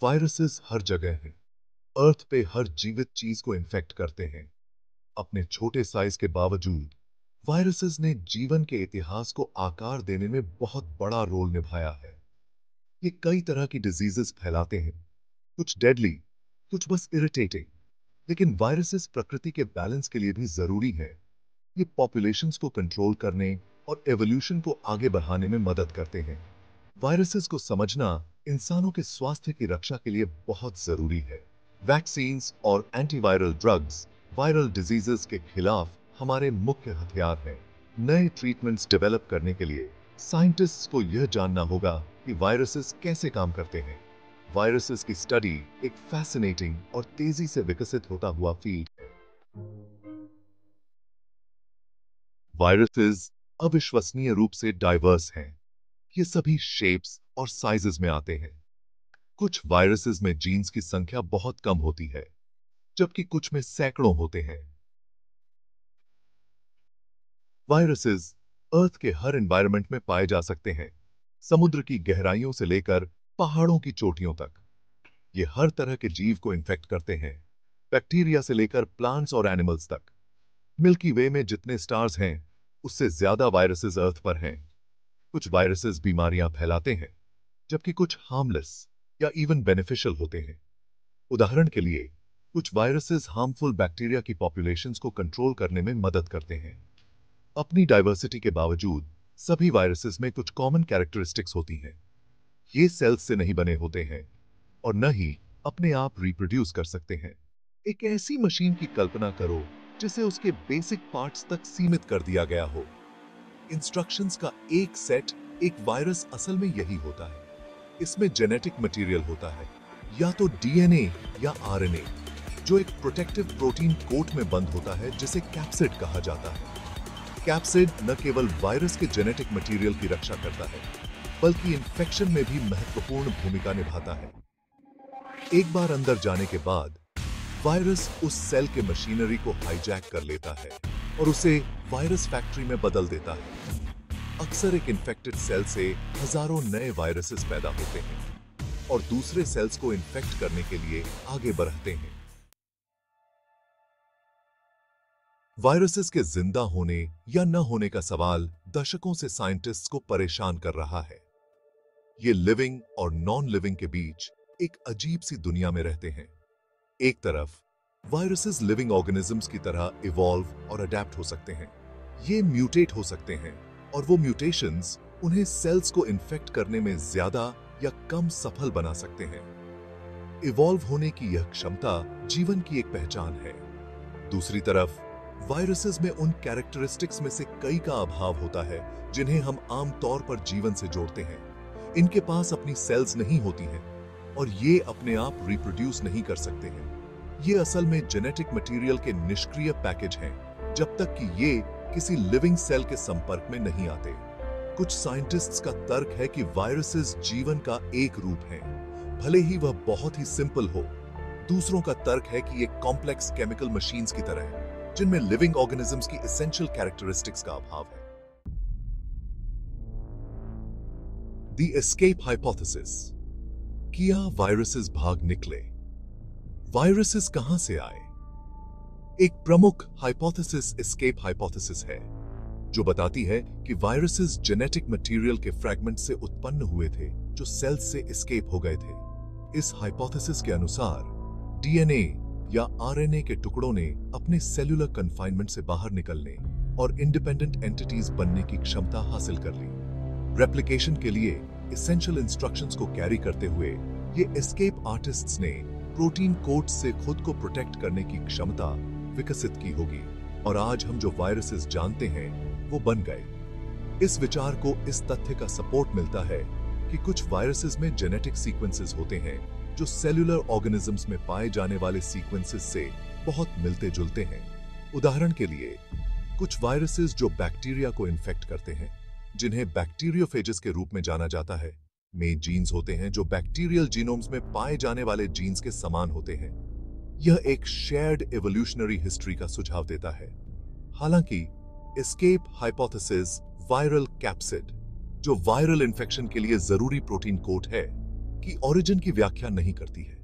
Viruses हर जगह हैं। अर्थ पे हर जीवित चीज को इन्फेक्ट करते हैं। अपने छोटे साइज के बावजूद वायरसेस ने जीवन के इतिहास को आकार देने में बहुत बड़ा रोल निभाया है। ये कई तरह की डिजीजेस फैलाते हैं, कुछ डेडली, कुछ बस इरिटेटिंग। लेकिन वायरसेस प्रकृति के बैलेंस के लिए भी जरूरी है। ये पॉपुलेशंस को कंट्रोल करने और एवोल्यूशन को आगे बढ़ाने में मदद करते हैं। वायरसेस को समझना इंसानों के स्वास्थ्य की रक्षा के लिए बहुत जरूरी है। वैक्सीन्स और एंटीवायरल ड्रग्स वायरल डिजीजेस के खिलाफ हमारे मुख्य हथियार हैं। नए ट्रीटमेंट्स डेवलप करने के लिए साइंटिस्ट्स को यह जानना होगा कि वायरसेस कैसे काम करते हैं। वायरसेस की स्टडी एक फैसिनेटिंग और तेजी से विकसित होता हुआ फील्ड है। वायरसेस अविश्वसनीय रूप से डाइवर्स हैं। ये सभी शेप्स और साइजेस में आते हैं। कुछ वायरसेस में जीन्स की संख्या बहुत कम होती है, जबकि कुछ में सैकड़ों होते हैं। वायरसेस अर्थ के हर एनवायरनमेंट में पाए जा सकते हैं, समुद्र की गहराइयों से लेकर पहाड़ों की चोटियों तक। ये हर तरह के जीव को इन्फेक्ट करते हैं, बैक्टीरिया से लेकर प्लांट्स और एनिमल्स तक। मिल्की वे में जितने स्टार्स हैं, उससे ज्यादा वायरसेस अर्थ पर हैं। कुछ वायरसेस बीमारियां फैलाते हैं, जबकि कुछ हार्मलेस या इवन बेनिफिशियल होते हैं। उदाहरण के लिए, कुछ वायरसेस हार्मफुल बैक्टीरिया की पॉपुलेशंस को कंट्रोल करने में मदद करते हैं। अपनी डाइवर्सिटी के बावजूद सभी वायरसेस में कुछ कॉमन कैरेक्टरिस्टिक्स होती हैं। ये सेल्स से नहीं बने होते हैं और न ही अपने आप रिप्रोड्यूस कर सकते हैं। एक ऐसी मशीन की कल्पना करो जिसे उसके बेसिक पार्ट्स तक सीमित कर दिया गया हो। इंस्ट्रक्शंस का एक सेट। एक वायरस असल में यही होता है। इसमें जेनेटिक मटेरियल होता है, या तो डीएनए या आरएनए, जो एक प्रोटेक्टिव प्रोटीन कोट में बंद होता है जिसे कैप्सिड कहा जाता है। कैप्सिड न केवल वायरस के जेनेटिक मटेरियल की रक्षा करता है, बल्कि इन्फेक्शन में भी महत्वपूर्ण भूमिका निभाता है। एक बार अंदर जाने के बाद वायरस उस सेल के मशीनरी को हाईजैक कर लेता है और उसे वायरस फैक्ट्री में बदल देता है। अक्सर एक इन्फेक्टेड सेल से हजारों नए वायरसेस पैदा होते हैं और दूसरे सेल्स को इन्फेक्ट करने के लिए आगे बढ़ते हैं। वायरसेस के जिंदा होने या न होने का सवाल दशकों से साइंटिस्ट्स को परेशान कर रहा है। ये लिविंग और नॉन लिविंग के बीच एक अजीब सी दुनिया में रहते हैं। एक तरफ वायरसेस लिविंग ऑर्गेनिजम्स की तरह इवॉल्व और अडेप्ट हो सकते हैं। ये म्यूटेट हो सकते हैं और वो म्यूटेशंस उन्हें सेल्स को इन्फेक्ट करने में ज्यादा या कम सफल बना सकते हैं। इवॉल्व होने की यह क्षमता जीवन की एक पहचान है। दूसरी तरफ वायरसेस में उन कैरेक्टरिस्टिक्स में से कई का अभाव होता है जिन्हें हम आम तौर पर जीवन से जोड़ते हैं। इनके पास अपनी सेल्स नहीं होती हैं और ये अपने आप रिप्रोड्यूस नहीं कर सकते हैं। ये असल में जेनेटिक मटेरियल के निष्क्रिय पैकेज हैं, जब तक कि ये किसी लिविंग सेल के संपर्क में नहीं आते। कुछ साइंटिस्ट्स का तर्क है कि वायरसेस जीवन का एक रूप है, भले ही वह बहुत ही सिंपल हो। दूसरों का तर्क है कि ये कॉम्प्लेक्स केमिकल मशीन्स की तरह है, जिनमें लिविंग ऑर्गेनिजम्स की एसेंशियल कैरेक्टरिस्टिक्स का अभाव है। The escape hypothesis. किया वायरसेस भाग निकले। वायरसेस कहां से आए? एक प्रमुख हाइपोथेसिस एस्केप हाइपोथेसिस है, जो बताती है कि वायरसेस जेनेटिक मटेरियल के फ्रैगमेंट से उत्पन्न हुए थे जो सेल्स से एस्केप हो गए थे। इस हाइपोथेसिस के अनुसार डीएनए या आरएनए के टुकड़ों ने अपने सेल्यूलर कन्फाइनमेंट से बाहर निकलने और इंडिपेंडेंट एंटिटीज बनने की क्षमता हासिल कर ली। रेप्लिकेशन के लिए एसेंशियल इंस्ट्रक्शंस को कैरी करते हुए ये एस्केप आर्टिस्ट्स ने प्रोटीन कोट से खुद को प्रोटेक्ट करने की क्षमता विकसित की होगी और आज हम जो वायरसेस जानते हैं वो बन गए। इस विचार को इस तथ्य का सपोर्ट मिलता है कि कुछ वायरसेस में जेनेटिक सीक्वेंसेस होते हैं जो सेल्यूलर ऑर्गेनिजम्स में पाए जाने वाले सीक्वेंसेस से बहुत मिलते जुलते हैं। उदाहरण के लिए, कुछ वायरसेस जो बैक्टीरिया को इन्फेक्ट करते हैं, जिन्हें बैक्टीरियोफेजेस के रूप में जाना जाता है, में जीन्स होते हैं जो बैक्टीरियल जीनोम्स में पाए जाने वाले जीन्स के समान होते हैं। यह एक शेयर्ड एवोल्यूशनरी हिस्ट्री का सुझाव देता है। हालांकि एस्केप हाइपोथेसिस वायरल कैप्सिड, जो वायरल इन्फेक्शन के लिए जरूरी प्रोटीन कोट है, कि ओरिजिन की व्याख्या नहीं करती है।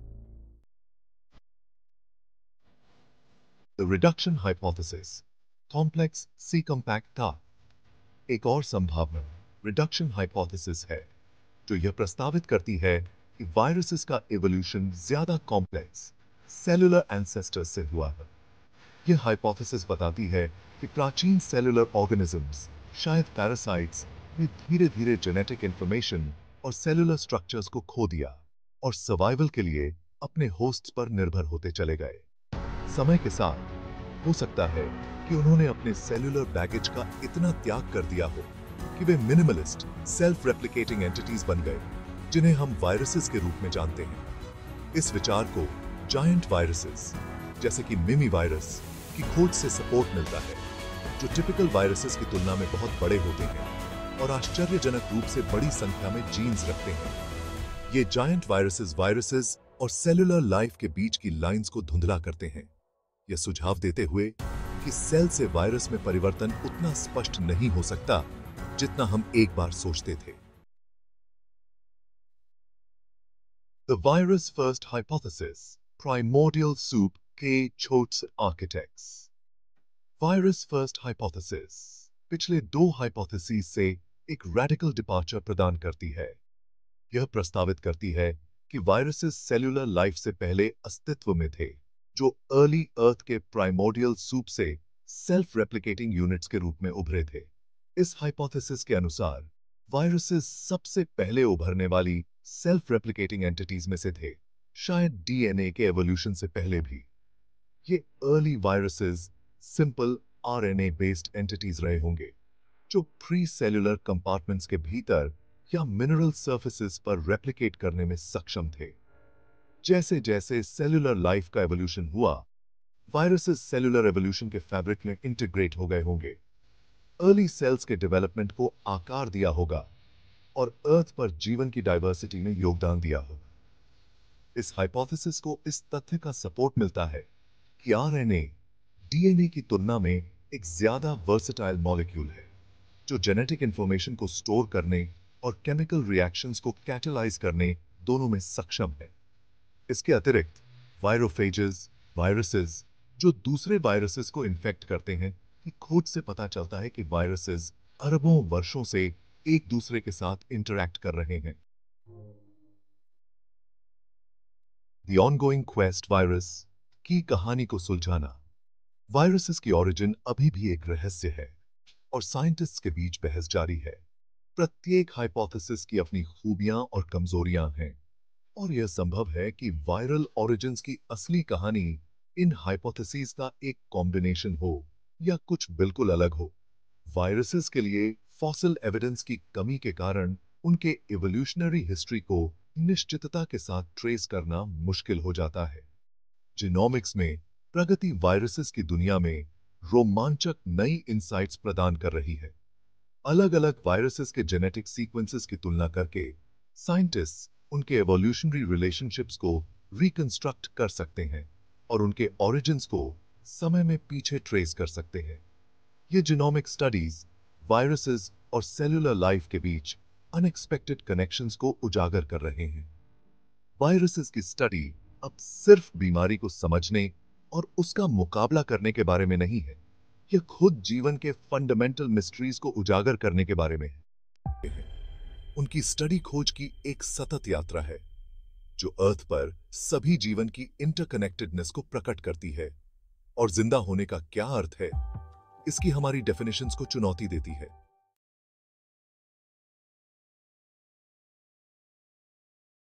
द रिडक्शन हाइपोथेसिस, कॉम्प्लेक्स सी कॉम्पैक्ट था। एक और संभावना रिडक्शन हाइपोथेसिस है, जो यह प्रस्तावित करती है कि वायरसेस का एवोल्यूशन ज्यादा कॉम्प्लेक्स सेलुलर एंसेस्टर्स से हुआ है। यह हाइपोथेसिस बताती है कि प्राचीन सेलुलर ऑर्गेनिजम्स, शायद पैरासाइट्स, ने धीरे धीरे जेनेटिक इंफॉर्मेशन और सेलुलर स्ट्रक्चर्स को खो दिया और सर्वाइवल के लिए अपने होस्ट्स पर निर्भर होते चले गए। समय के साथ हो सकता है कि उन्होंने अपने सेलुलर बैगेज का इतना त्याग कर दिया हो कि वे मिनिमलिस्ट सेल्फ रेप्लिकेटिंग एंटिटीज बन गए, जिन्हें हम वायरसेस के रूप में जानते हैं। इस विचार को जायंट वायरसेस जैसे कि मिमी वायरस की खोज से सपोर्ट मिलता है, जो टिपिकल वायरसेस की तुलना में बहुत बड़े होते हैं और आश्चर्यजनक रूप से बड़ी संख्या में जीन्स रखते हैं। ये जायंट वायरसेस और सेलुलर लाइफ के बीच की लाइंस को धुंधला करते हैं, यह सुझाव देते हुए कि सेल से वायरस में परिवर्तन उतना स्पष्ट नहीं हो सकता जितना हम एक बार सोचते थे। The virus first hypothesis, primordial soup के छोट्स आर्किटेक्ट्स। वायरस फर्स्ट हाइपोथेसिस पिछले दो हाइपोथेसिस से एक रेडिकल डिपार्चर प्रदान करती है। यह प्रस्तावित करती है कि वायरसेस सेलुलर लाइफ से पहले अस्तित्व में थे, जो अर्ली अर्थ के प्राइमोर्डियल सूप से सेल्फ रेप्लिकेटिंग यूनिट्स के रूप में उभरे थे। इस हाइपोथेसिस के अनुसार वायरसेस सबसे पहले उभरने वाली सेल्फ रेप्लिकेटिंग एंटिटीज में से थे, शायद डीएनए के एवोल्यूशन से पहले भी। ये early viruses simple RNA based entities रहे होंगे, जो प्री सेलुलर कंपार्टमेंट्स के भीतर या मिनरल सरफेसेस पर रेप्लिकेट करने में सक्षम थे। जैसे जैसे सेलुलर लाइफ का एवोल्यूशन हुआ, वायरसेस सेलुलर एवोल्यूशन के फैब्रिक में इंटीग्रेट हो गए होंगे, अर्ली सेल्स के डेवलपमेंट को आकार दिया होगा और अर्थ पर जीवन की डाइवर्सिटी में योगदान दिया होगा। इस हाइपोथेसिस को इस तथ्य का सपोर्ट मिलता है कि आरएनए डीएनए की तुलना में एक ज्यादा वर्सेटाइल मॉलिक्यूल है, जो जेनेटिक इंफॉर्मेशन को स्टोर करने और केमिकल रिएक्शंस को कैटलाइज करने दोनों में सक्षम है। इसके अतिरिक्त वायरोफेजेस, वायरसेस जो दूसरे वायरसेस को इन्फेक्ट करते हैं, की खोज से पता चलता है कि वायरसेस अरबों वर्षों से एक दूसरे के साथ इंटरैक्ट कर रहे हैं। द ऑनगोइंग क्वेस्ट वायरस की कहानी को सुलझाना। वायरसेस की ओरिजिन अभी भी एक रहस्य है और साइंटिस्ट्स के बीच बहस जारी है। प्रत्येक हाइपोथेसिस की अपनी खूबियां और कमजोरियां हैं, और यह संभव है कि वायरल ओरिजिन्स की असली कहानी इन हाइपोथेसिस का एक कॉम्बिनेशन हो या कुछ बिल्कुल अलग हो। वायरसेस के लिए फॉसिल एविडेंस की कमी के कारण उनके इवोल्यूशनरी हिस्ट्री को निश्चितता के साथ ट्रेस करना मुश्किल हो जाता है। जीनोमिक्स में प्रगति वायरसेस की दुनिया में रोमांचक नई इंसाइट्स प्रदान कर रही है। अलग-अलग वायरसेस के जेनेटिक सीक्वेंसेस की तुलना करके साइंटिस्ट्स उनके एवोल्यूशनरी रिलेशनशिप्स को रिकंस्ट्रक्ट कर सकते हैं और उनके ओरिजिन्स को समय में पीछे ट्रेस कर सकते हैं। ये जीनोमिक स्टडीज वायरसेस और सेलुलर लाइफ के बीच अनएक्सपेक्टेड कनेक्शंस को उजागर कर रहे हैं। वायरसेस की स्टडी अब सिर्फ बीमारी को समझने और उसका मुकाबला करने के बारे में नहीं है, यह खुद जीवन के फंडामेंटल मिस्ट्रीज को उजागर करने के बारे में है। उनकी स्टडी खोज की एक सतत यात्रा है, जो अर्थ पर सभी जीवन की इंटरकनेक्टेडनेस को प्रकट करती है और जिंदा होने का क्या अर्थ है, इसकी हमारी डेफिनेशंस को चुनौती देती है।